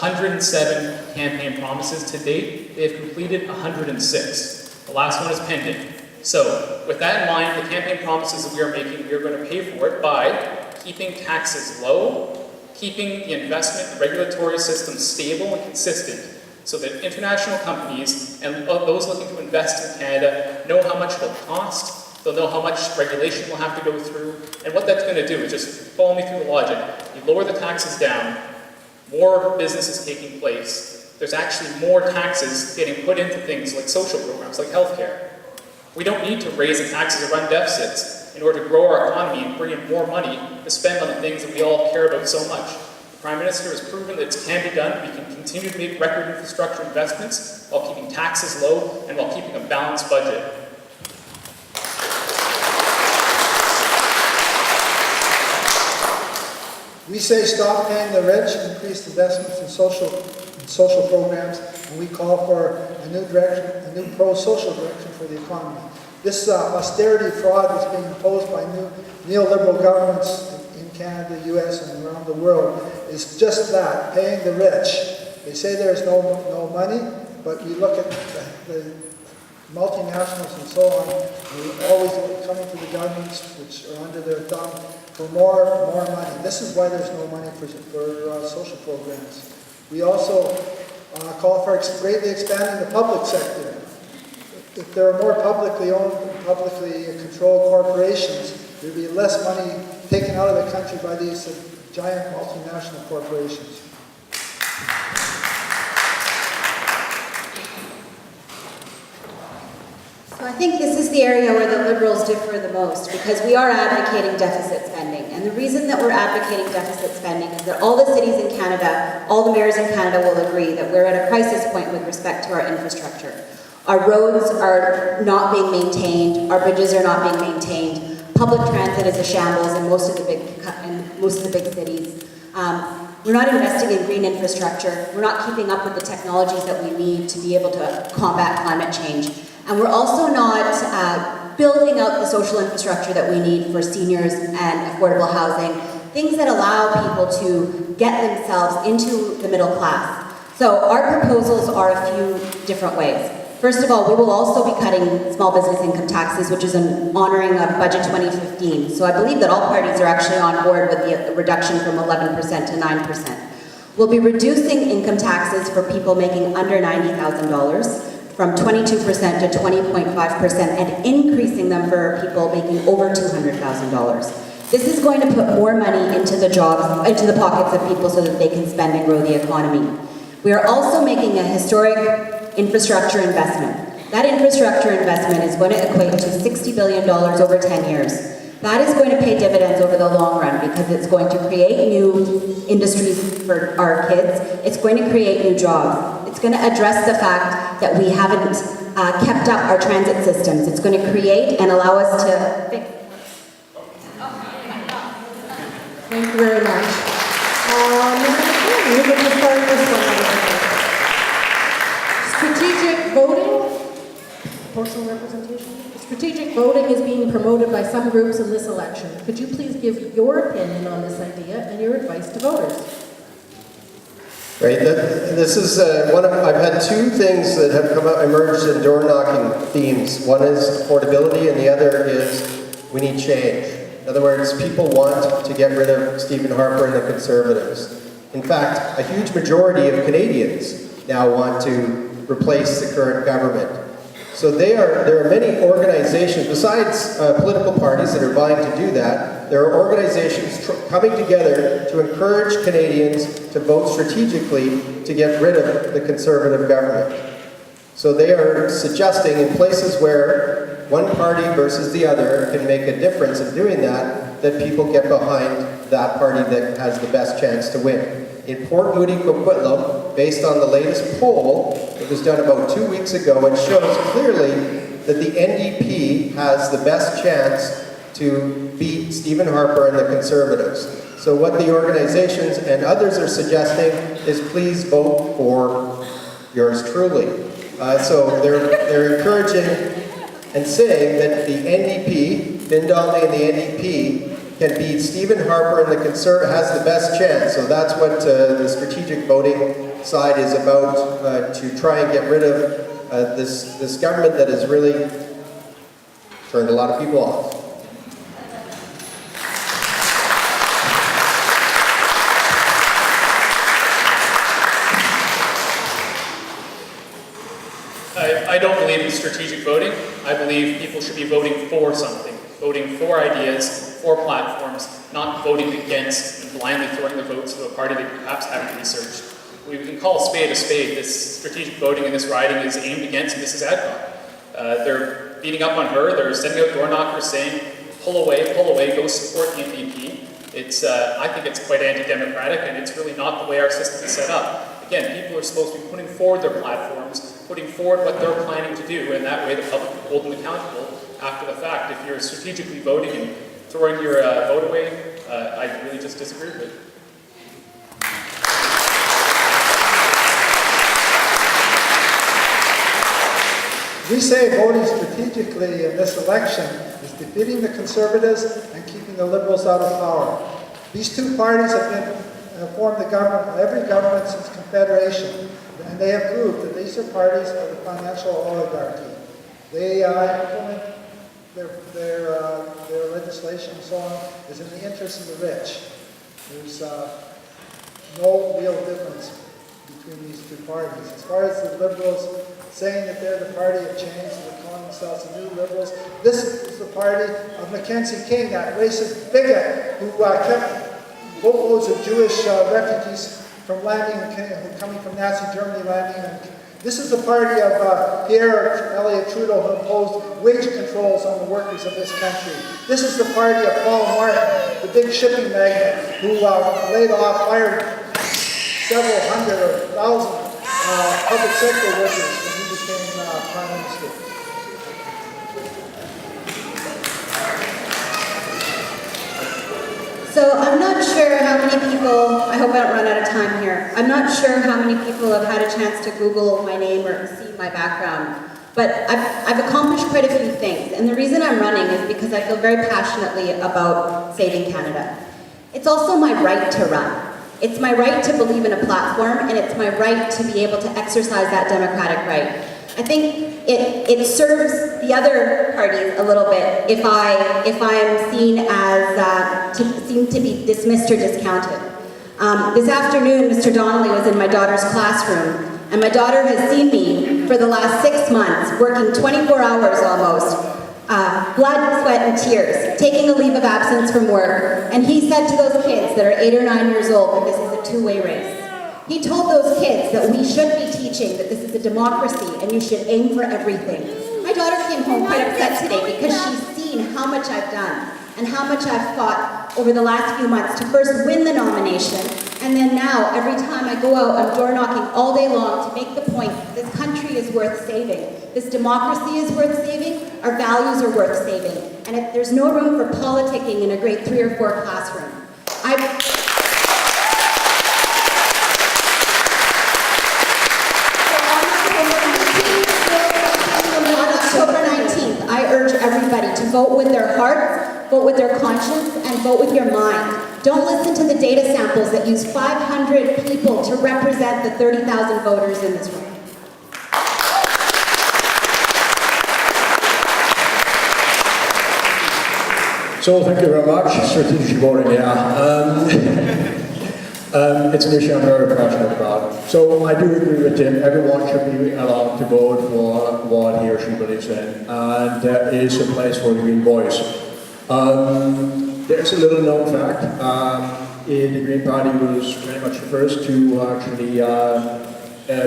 107 campaign promises to date. They have completed 106. The last one is pending. So, with that in mind, the campaign promises that we are making, we are going to pay for it by keeping taxes low, keeping the investment and regulatory system stable and consistent, so that international companies and those looking to invest in Canada know how much it'll cost, they'll know how much regulation we'll have to go through, and what that's going to do is just follow me through the logic. You lower the taxes down, more business is taking place. There's actually more taxes getting put into things like social programs, like healthcare. We don't need to raise the taxes or run deficits in order to grow our economy and bring in more money to spend on the things that we all care about so much. The Prime Minister has proven that it can be done. We can continue to make record infrastructure investments while keeping taxes low and while keeping a balanced budget. We say stop paying the rich, increase investments in social programs, and we call for a new direction, a new pro-social direction for the economy. This austerity fraud that's being imposed by new neoliberal governments in Canada, the US, and around the world is just that, paying the rich. They say there's no money, but you look at the multinationals and so on, they're always coming to the governments, which are under their thumb, for more money. This is why there's no money for social programs. We also call for greatly expanding the public sector. If there are more publicly owned and publicly controlled corporations, there'd be less money taken out of the country by these giant multinational corporations. So I think this is the area where the Liberals differ the most, because we are advocating deficit spending. And the reason that we're advocating deficit spending is that all the cities in Canada, all the mayors in Canada will agree that we're at a crisis point with respect to our infrastructure. Our roads are not being maintained, our bridges are not being maintained, public transit is a shambles in most of the big cities. We're not investing in green infrastructure, we're not keeping up with the technologies that we need to be able to combat climate change. And we're also not building out the social infrastructure that we need for seniors and affordable housing, things that allow people to get themselves into the middle class. So our proposals are a few different ways. First of all, we will also be cutting small business income taxes, which is an honoring of Budget 2015. So I believe that all parties are actually on board with the reduction from 11% to 9%. We'll be reducing income taxes for people making under $90,000. From 22% to 20.5% and increasing them for people making over $200,000. This is going to put more money into the jobs, into the pockets of people so that they can spend and grow the economy. We are also making a historic infrastructure investment. That infrastructure investment is going to equate to $60 billion over 10 years. That is going to pay dividends over the long run because it's going to create new industries for our kids. It's going to create new jobs. It's going to address the fact that we haven't kept up our transit systems. It's going to create and allow us to fix. Thank you very much. We're going to start this one. Strategic voting, proportional representation. Strategic voting is being promoted by some groups in this election. Could you please give your opinion on this idea and your advice to voters? Right, this is I've had two things that have emerged in door-knocking themes. One is affordability and the other is we need change. In other words, people want to get rid of Stephen Harper and the Conservatives. In fact, a huge majority of Canadians now want to replace the current government. So there are many organizations, besides political parties that are vying to do that, there are organizations coming together to encourage Canadians to vote strategically to get rid of the Conservative government. So they are suggesting in places where one party versus the other can make a difference in doing that, that people get behind that party that has the best chance to win. In Port Moody, Burquitlam, based on the latest poll that was done about 2 weeks ago, it shows clearly that the NDP has the best chance to beat Stephen Harper and the Conservatives. So what the organizations and others are suggesting is please vote for yours truly. So they're encouraging and saying that the NDP, Fin Donnelly and the NDP, can beat Stephen Harper and the has the best chance. So that's what the strategic voting side is about to try and get rid of this government that has really turned a lot of people off. I don't believe in strategic voting. I believe people should be voting for something, voting for ideas, for platforms, not voting against and blindly throwing the votes to a party they perhaps haven't researched. We can call a spade a spade. This strategic voting in this riding is aimed against Mrs. Adcock. They're beating up on her. They're sending out door knockers saying, pull away, go support the NDP. I think it's quite anti-democratic, and it's really not the way our system is set up. Again, people are supposed to be putting forward their platforms, putting forward what they're planning to do, and that way the public will hold them accountable after the fact. If you're strategically voting and throwing your vote away, I really just disagree with it. We say voting strategically in this election is defeating the Conservatives and keeping the Liberals out of power. These two parties have formed the government, every government since Confederation, and they have proved that these are parties of the financial oligarchy. They implement their legislation and so on is in the interest of the rich. There's no real difference between these two parties. As far as the Liberals saying that they're the party of change and they're calling themselves the New Liberals, this is the party of Mackenzie King, that racist bigot who kept boatloads of Jewish refugees from landing, coming from Nazi Germany landing. This is the party of Pierre Elliott Trudeau, who imposed wage controls on the workers of this country. This is the party of Paul Martin, the big shipping magnate, who fired several hundred or thousand public sector workers when he became Prime Minister. So I'm not sure how many people, I hope I don't run out of time here, I'm not sure how many people have had a chance to Google my name or see my background, but I've accomplished quite a few things, and the reason I'm running is because I feel very passionately about saving Canada. It's also my right to run. It's my right to believe in a platform, and it's my right to be able to exercise that democratic right. I think it serves the other parties a little bit if I'm seen as seem to be dismissed or discounted. This afternoon, Mr. Donnelly was in my daughter's classroom, and my daughter has seen me for the last 6 months, working 24 hours almost, blood, sweat, and tears, taking a leave of absence from work, and he said to those kids that are 8 or 9 years old that this is a two-way race. He told those kids that we should be teaching that this is a democracy and you should aim for everything. My daughter came home quite upset today because she's seen how much I've done and how much I've fought over the last few months to first win the nomination, and then now every time I go out, I'm door knocking all day long to make the point that this country is worth saving. This democracy is worth saving, our values are worth saving, and if there's no room for politicking in a grade 3 or 4 classroom. I urge everybody to vote with their hearts, vote with their conscience, and vote with your mind. Don't listen to the data samples that use 500 people to represent the 30,000 voters in this room. So thank you very much. Strategic voting, yeah. It's an issue I'm very passionate about. So I do agree with Tim. Everyone should be allowed to vote for what he or she believes in, and there is a place for the green voice. There's a little known fact. The Green Party was very much the first to actually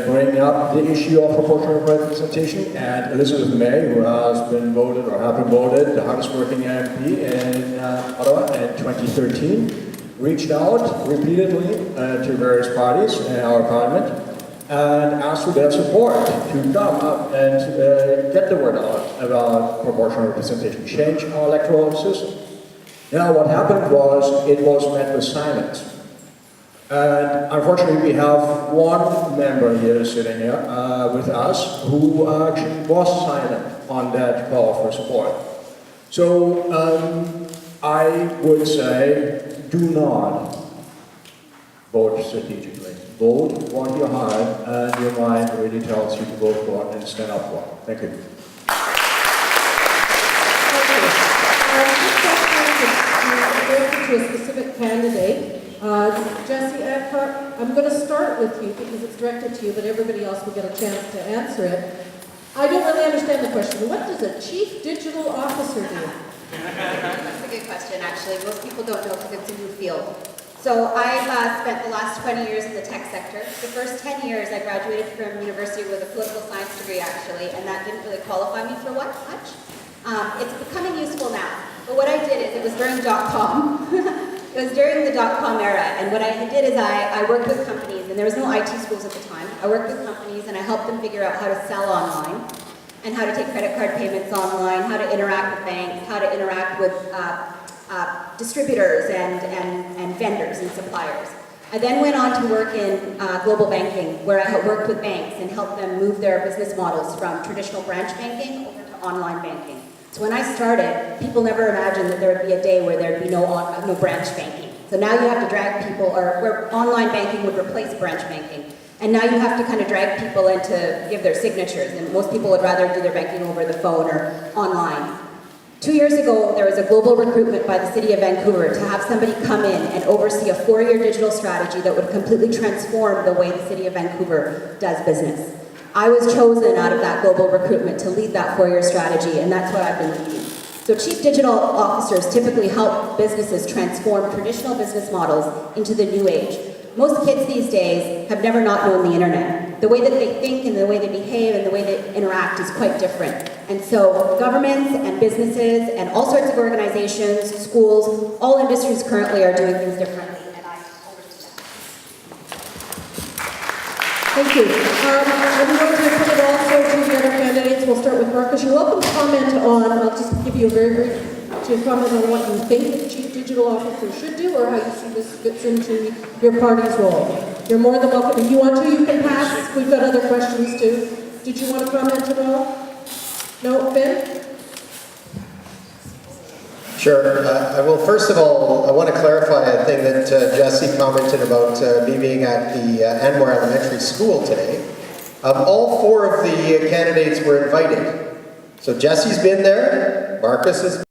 bring up the issue of proportional representation, and Elizabeth May, who has been voted or have been voted the hardest working MP in Ottawa in 2013, reached out repeatedly to various parties in our parliament and asked for their support to come up and get the word out about proportional representation, change our electoral system. Now what happened was it was met with silence. And unfortunately we have one member here sitting here with us who actually was silent on that call for support. So I would say, do not vote strategically. Vote what your heart and your mind really tells you to vote for and stand up for. Thank you. To a specific candidate. Jesse Adcock, I'm going to start with you because it's directed to you, but everybody else will get a chance to answer it. I don't really understand the question. What does a chief digital officer do? That's a good question, actually. Most people don't know because it's a new field. So I've spent the last 20 years in the tech sector. The first 10 years I graduated from university with a political science degree, actually, and that didn't really qualify me for much. It's becoming useful now. But what I did is, it was during .com. It was during the .com era, and what I did is I worked with companies, and there was no IT schools at the time. I worked with companies and I helped them figure out how to sell online, and how to take credit card payments online, how to interact with banks, how to interact with distributors and vendors and suppliers. I then went on to work in global banking, where I worked with banks and helped them move their business models from traditional branch banking over to online banking. So when I started, people never imagined that there would be a day where there'd be no branch banking. So now you have to drag people, or where online banking would replace branch banking. And now you have to kind of drag people in to give their signatures, and most people would rather do their banking over the phone or online. 2 years ago, there was a global recruitment by the City of Vancouver to have somebody come in and oversee a 4-year digital strategy that would completely transform the way the City of Vancouver does business. I was chosen out of that global recruitment to lead that 4-year strategy, and that's what I've been leading. So chief digital officers typically help businesses transform traditional business models into the new age. Most kids these days have never not known the internet. The way that they think and the way they behave and the way they interact is quite different. And so governments and businesses and all sorts of organizations, schools, all industries currently are doing things differently. And I oversee that. Thank you. I'm going to put it also to the other candidates. We'll start with Marcus. You're welcome to comment on, I'll just give you a very brief to comment on what you think the chief digital officer should do, or how you see this fits into your party's role. You're more than welcome. If you want to, you can pass. We've got other questions too. Did you want to comment at all? No, Ben? Sure. Well, first of all, I want to clarify a thing that Jesse commented about me being at the Anmore Elementary School today. All 4 of the candidates were invited. So Jesse's been there, Marcus has